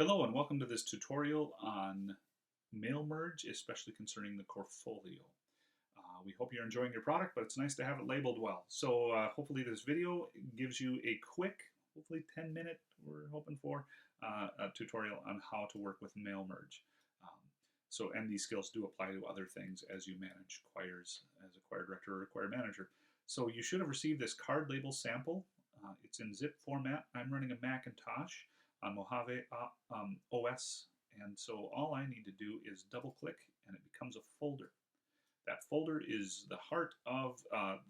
Hello and welcome to this tutorial on mail merge, especially concerning the Chorfolio. We hope you're enjoying your product, but it's nice to have it labeled well. So hopefully this video gives you a quick, hopefully 10-minute, we're hoping for, a tutorial on how to work with mail merge. And these skills do apply to other things as you manage choirs as a choir director or a choir manager. So you should have received this card label sample. It's in zip format. I'm running a Macintosh on Mojave OS, and so all I need to do is double click and it becomes a folder. That folder is the heart of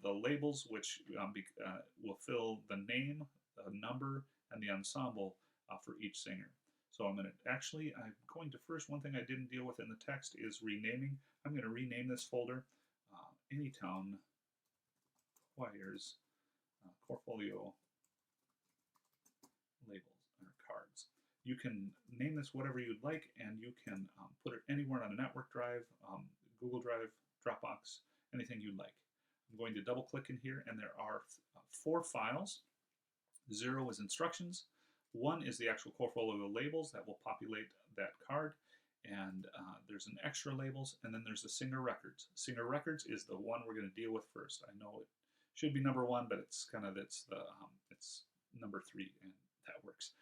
the labels, which will fill the name, the number, and the ensemble for each singer. So I'm going to first, one thing I didn't deal with in the text is renaming. I'm going to rename this folder Anytown Choirs Chorfolio labels or cards. You can name this whatever you'd like, and you can put it anywhere on a network drive, Google Drive, Dropbox, anything you'd like. I'm going to double click in here, and there are 4 files. 0 is instructions. 1 is the actual Chorfolio labels that will populate that card, and there's an extra labels, and then there's the singer records. Singer records is the one we're going to deal with first. I know it should be number 1, but it's number 3, and that works.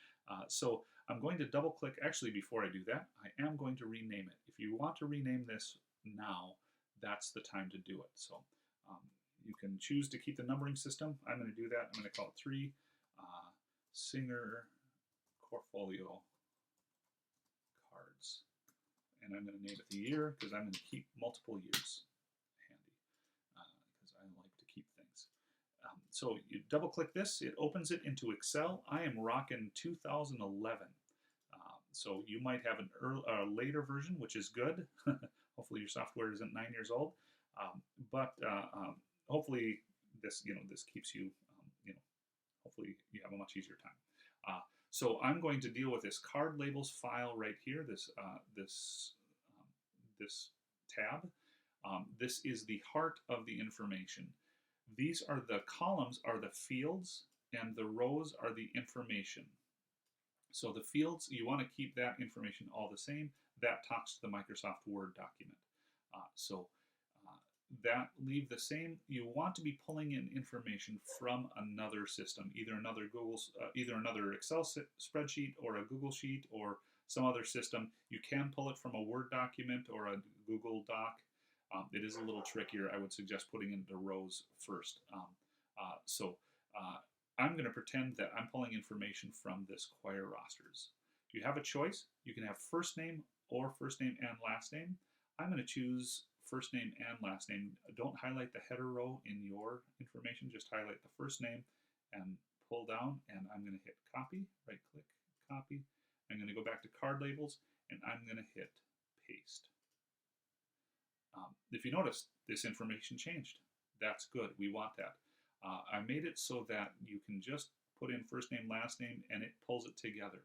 So I'm going to double click. Actually, before I do that, I am going to rename it. If you want to rename this now, that's the time to do it. So you can choose to keep the numbering system. I'm going to do that. I'm going to call it 3 Singer Chorfolio cards. And I'm going to name it the year because I'm going to keep multiple years handy because I like to keep things. So you double click this, it opens it into Excel. I am rocking 2011. So you might have a later version, which is good. Hopefully your software isn't 9 years old. Hopefully this keeps you, hopefully you have a much easier time. So I'm going to deal with this card labels file right here, this tab. This is the heart of the information. These are the columns are the fields, and the rows are the information. So the fields, you want to keep that information all the same. That talks to the Microsoft Word document. That leave the same. You want to be pulling in information from another system, either another Excel spreadsheet or a Google sheet or some other system. You can pull it from a Word document or a Google Doc. It is a little trickier. I would suggest putting in the rows first. I'm going to pretend that I'm pulling information from this choir rosters. You have a choice. You can have first name or first name and last name. I'm going to choose first name and last name. Don't highlight the header row in your information. Just highlight the first name and pull down. And I'm going to hit copy, right click, copy. I'm going to go back to card labels, and I'm going to hit paste. If you notice, this information changed. That's good. We want that. I made it so that you can just put in first name, last name, and it pulls it together.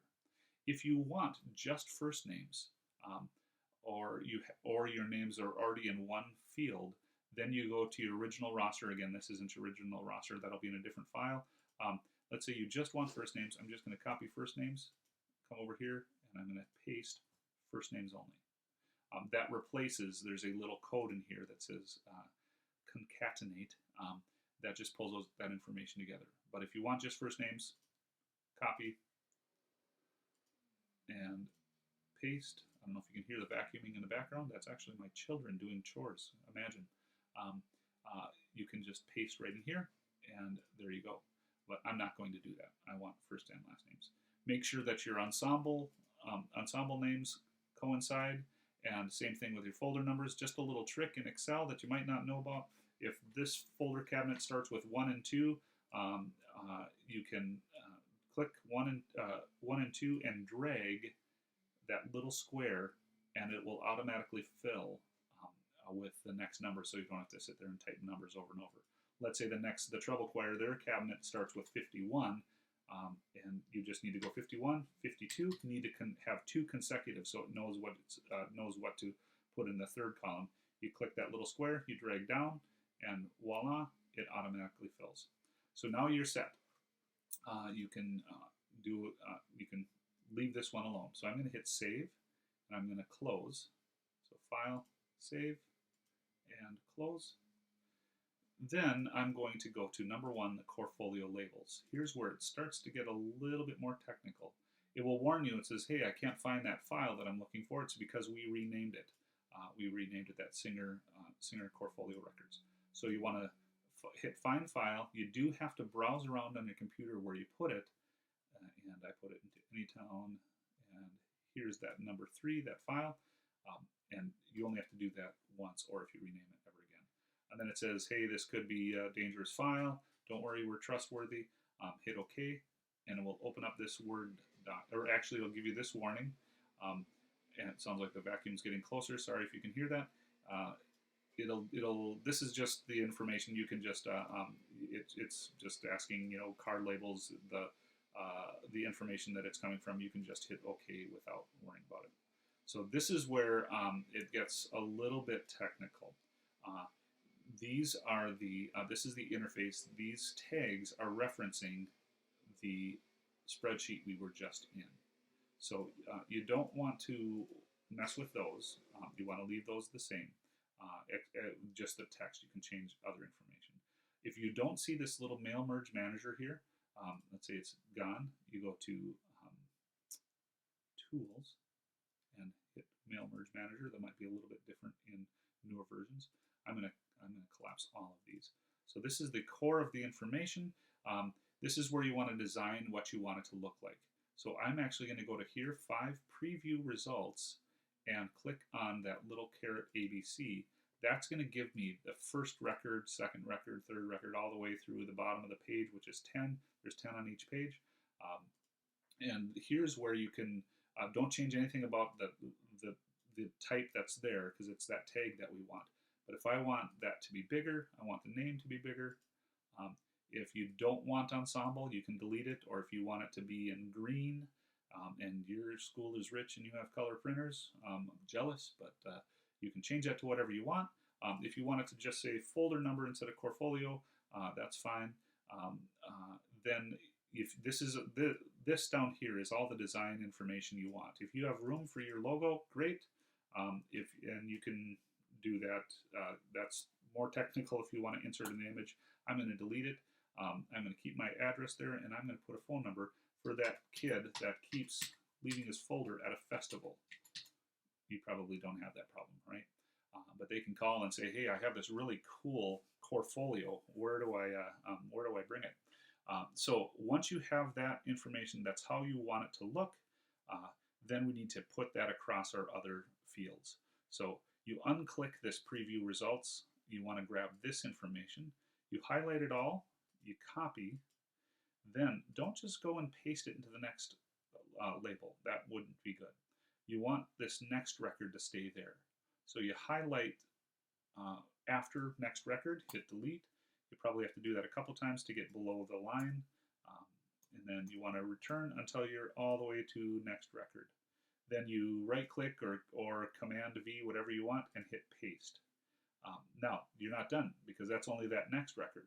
If you want just first names, or your names are already in one field, then you go to your original roster. Again, this isn't your original roster. That'll be in a different file. Let's say you just want first names. I'm just going to copy first names, come over here, and I'm going to paste first names only. That replaces, there's a little code in here that says concatenate. That just pulls that information together. But if you want just first names, copy and paste. I don't know if you can hear the vacuuming in the background. That's actually my children doing chores. Imagine. You can just paste right in here, and there you go. But I'm not going to do that. I want first and last names. Make sure that your ensemble names coincide. And same thing with your folder numbers. Just a little trick in Excel that you might not know about. If this folder cabinet starts with 1 and 2, you can click 1 and 2 and drag that little square, and it will automatically fill with the next number, so you don't have to sit there and type numbers over and over. Let's say the treble choir, their cabinet starts with 51, and you just need to go 51, 52. You need to have 2 consecutive, so it knows what to put in the third column. You click that little square, you drag down, and voila, it automatically fills. So now you're set. You can leave this one alone. So I'm going to hit save, and I'm going to close. So file, save, and close. Then I'm going to go to number 1, the Chorfolio labels. Here's where it starts to get a little bit more technical. It will warn you. It says, hey, I can't find that file that I'm looking for. It's because we renamed it. We renamed it that Singer Chorfolio Records. So you want to hit Find File. You do have to browse around on your computer where you put it. And I put it into Anytown. And here's that number 3, that file. And you only have to do that once, or if you rename it ever again. And then it says, hey, this could be a dangerous file. Don't worry, we're trustworthy. Hit OK, and it will open up this Word doc, or actually it'll give you this warning. And it sounds like the vacuum's getting closer. Sorry if you can hear that. This is just the information. You can just, it's just asking, card labels, the information that it's coming from. You can just hit OK without worrying about it. So this is where it gets a little bit technical. These are this is the interface. These tags are referencing the spreadsheet we were just in. So you don't want to mess with those. You want to leave those the same. Just the text. You can change other information. If you don't see this little Mail Merge Manager here, let's say it's gone, you go to Tools and hit Mail Merge Manager. That might be a little bit different in newer versions. I'm gonna collapse all of these. So this is the core of the information. This is where you want to design what you want it to look like. So I'm actually going to go to here, 5 Preview Results, and click on that little caret ABC. That's going to give me the first record, second record, third record, all the way through the bottom of the page, which is 10. There's 10 on each page. And here's where you can, don't change anything about the type that's there, because it's that tag that we want. But if I want that to be bigger, I want the name to be bigger. If you don't want ensemble, you can delete it. Or if you want it to be in green, and your school is rich and you have color printers, I'm jealous, but you can change that to whatever you want. If you want it to just say folder number instead of Chorfolio, that's fine. Then if this down here is all the design information you want. If you have room for your logo, great. And you can do that. That's more technical if you want to insert an image. I'm going to delete it. I'm going to keep my address there, and I'm going to put a phone number for that kid that keeps leaving his folder at a festival. You probably don't have that problem, right? But they can call and say, "Hey, I have this really cool Chorfolio. Where do I bring it?" So once you have that information, that's how you want it to look. Then we need to put that across our other fields. So you unclick this Preview Results. You want to grab this information. You highlight it all. You copy. Then don't just go and paste it into the next label. That wouldn't be good. You want this next record to stay there. So you highlight after next record, hit delete. You probably have to do that a couple times to get below the line. And then you want to return until you're all the way to next record. Then you right click or Command V, whatever you want, and hit paste. Now, you're not done, because that's only that next record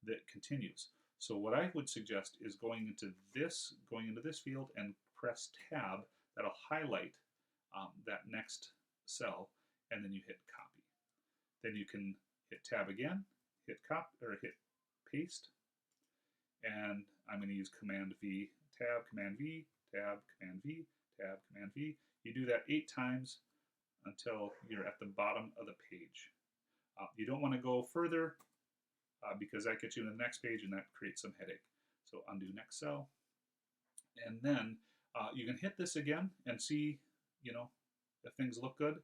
that continues. So what I would suggest is going into this field and press Tab. That'll highlight that next cell, and then you hit copy. Then you can hit Tab again, hit paste, and I'm going to use Command V, Tab, Command V, Tab, Command V, Tab, Command V. You do that 8 times until you're at the bottom of the page. You don't want to go further because that gets you to the next page, and that creates some headache. So undo next cell, and then you can hit this again and see, if things look good.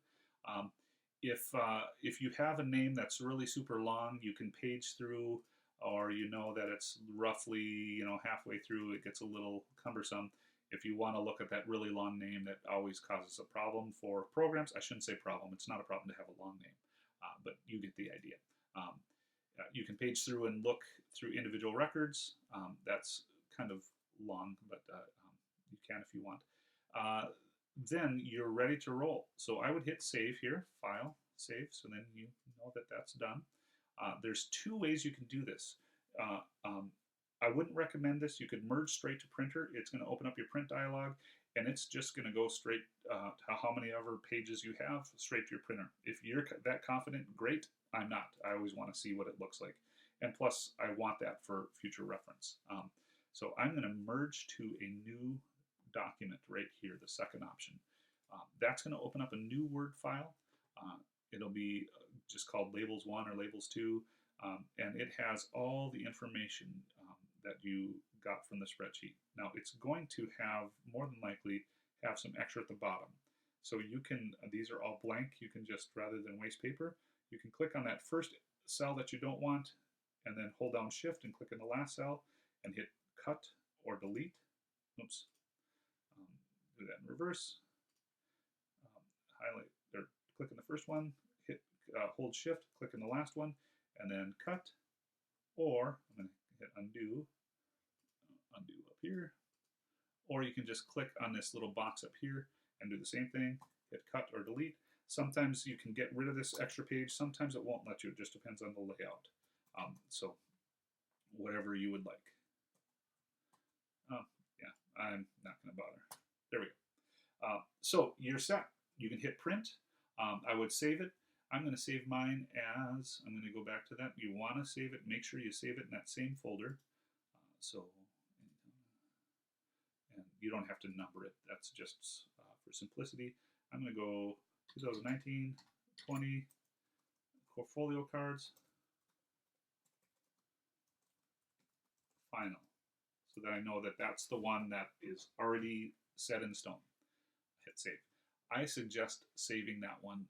If you have a name that's really super long, you can page through, or that it's roughly halfway through, it gets a little cumbersome. If you want to look at that really long name, that always causes a problem for programs. I shouldn't say problem. It's not a problem to have a long name, but you get the idea. You can page through and look through individual records. That's kind of long, but you can if you want. Then you're ready to roll. So I would hit save here, file, save, so then you know that that's done. There's 2 ways you can do this. I wouldn't recommend this. You could merge straight to printer. It's going to open up your print dialog. and it's just going to go straight to how many ever pages you have straight to your printer. If you're that confident, great. I'm not. I always want to see what it looks like, and plus I want that for future reference. So I'm going to merge to a new document right here, the second option. That's going to open up a new Word file. It'll be just called Labels 1 or Labels 2, and it has all the information that you got from the spreadsheet. Now it's going to have, more than likely, have some extra at the bottom. So you can, these are all blank, you can just, rather than waste paper, you can click on that first cell that you don't want, and then hold down Shift and click in the last cell and hit Cut or Delete. Oops. Do that in reverse. Highlight or click in the first one, hit hold Shift, click in the last one, and then Cut. Or I'm going to hit Undo, undo up here. Or you can just click on this little box up here and do the same thing, hit Cut or Delete. Sometimes you can get rid of this extra page, sometimes it won't let you, it just depends on the layout. So whatever you would like. Yeah, I'm not going to bother. There we go. So you're set. You can hit print. I would save it. I'm going to save mine as, I'm going to go back to that. You want to save it, make sure you save it in that same folder. And you don't have to number it. That's just for simplicity. I'm going to go 2019, 20, Chorfolio cards, final. So that I know that that's the one that is already set in stone. Hit save. I suggest saving that one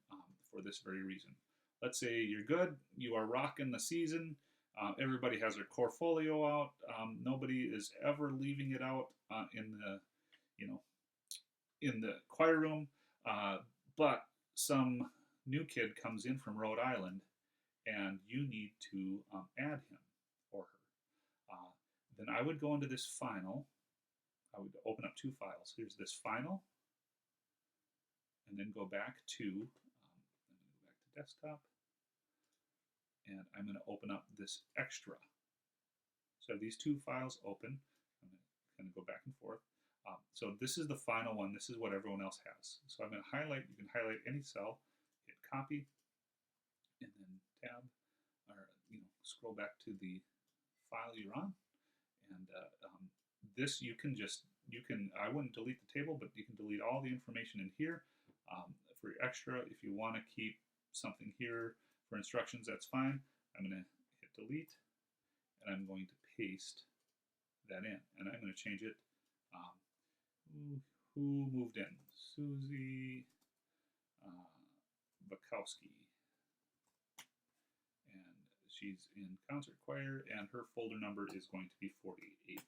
for this very reason. Let's say you're good, you are rocking the season, everybody has their Chorfolio out, nobody is ever leaving it out in the, in the choir room, but some new kid comes in from Rhode Island and you need to add him or her. Then I would go into this final. I would open up two files. Here's this final, and then go back to desktop, and I'm going to open up this extra. So I have these two files open. I'm going to go back and forth. So this is the final one. This is what everyone else has. So I'm going to highlight. You can highlight any cell, hit copy, and then tab, or scroll back to the file you're on. And this you can I wouldn't delete the table, but you can delete all the information in here. For your extra, if you want to keep something here for instructions, that's fine. I'm going to hit delete, and I'm going to paste that in, and I'm going to change it. Who moved in? Susie Bukowski, and she's in concert choir, and her folder number is going to be 48.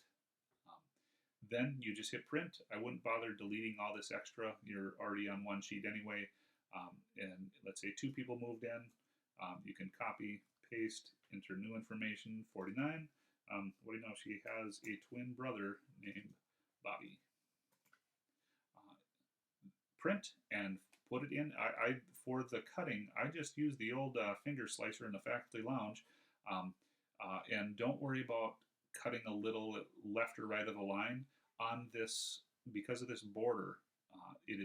Then you just hit print. I wouldn't bother deleting all this extra. You're already on one sheet anyway. And let's say two people moved in. You can copy, paste, enter new information, 49. What do you know? She has a twin brother named Bobby. Print and put it in. For the cutting, I just use the old finger slicer in the faculty lounge. And don't worry about cutting a little left or right of the line on this, because of this border. It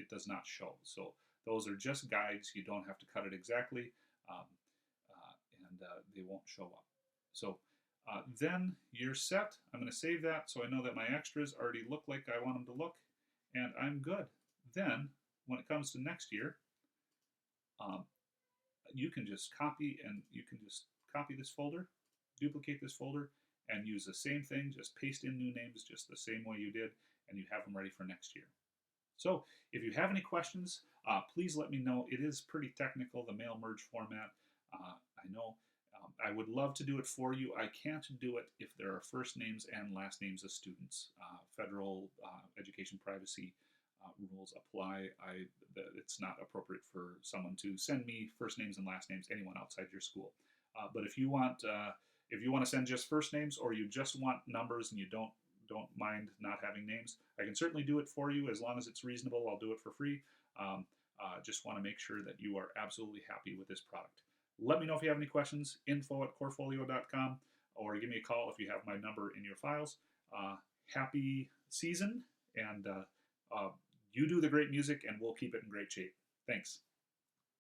does not show. So those are just guides. You don't have to cut it exactly, and they won't show up. So then you're set. I'm going to save that so I know that my extras already look like I want them to look, and I'm good. Then when it comes to next year, you can just copy this folder, duplicate this folder, and use the same thing. Just paste in new names just the same way you did, and you have them ready for next year. So if you have any questions, please let me know. It is pretty technical, the mail merge format. I know. I would love to do it for you. I can't do it if there are first names and last names of students. Federal education privacy rules apply. It's not appropriate for someone to send me first names and last names, anyone outside your school. But if you want to send just first names, or you just want numbers and you don't mind not having names, I can certainly do it for you as long as it's reasonable. I'll do it for free. Just want to make sure that you are absolutely happy with this product. Let me know if you have any questions, info@chorfolio.com, or give me a call if you have my number in your files. Happy season, And you do the great music, and we'll keep it in great shape. Thanks.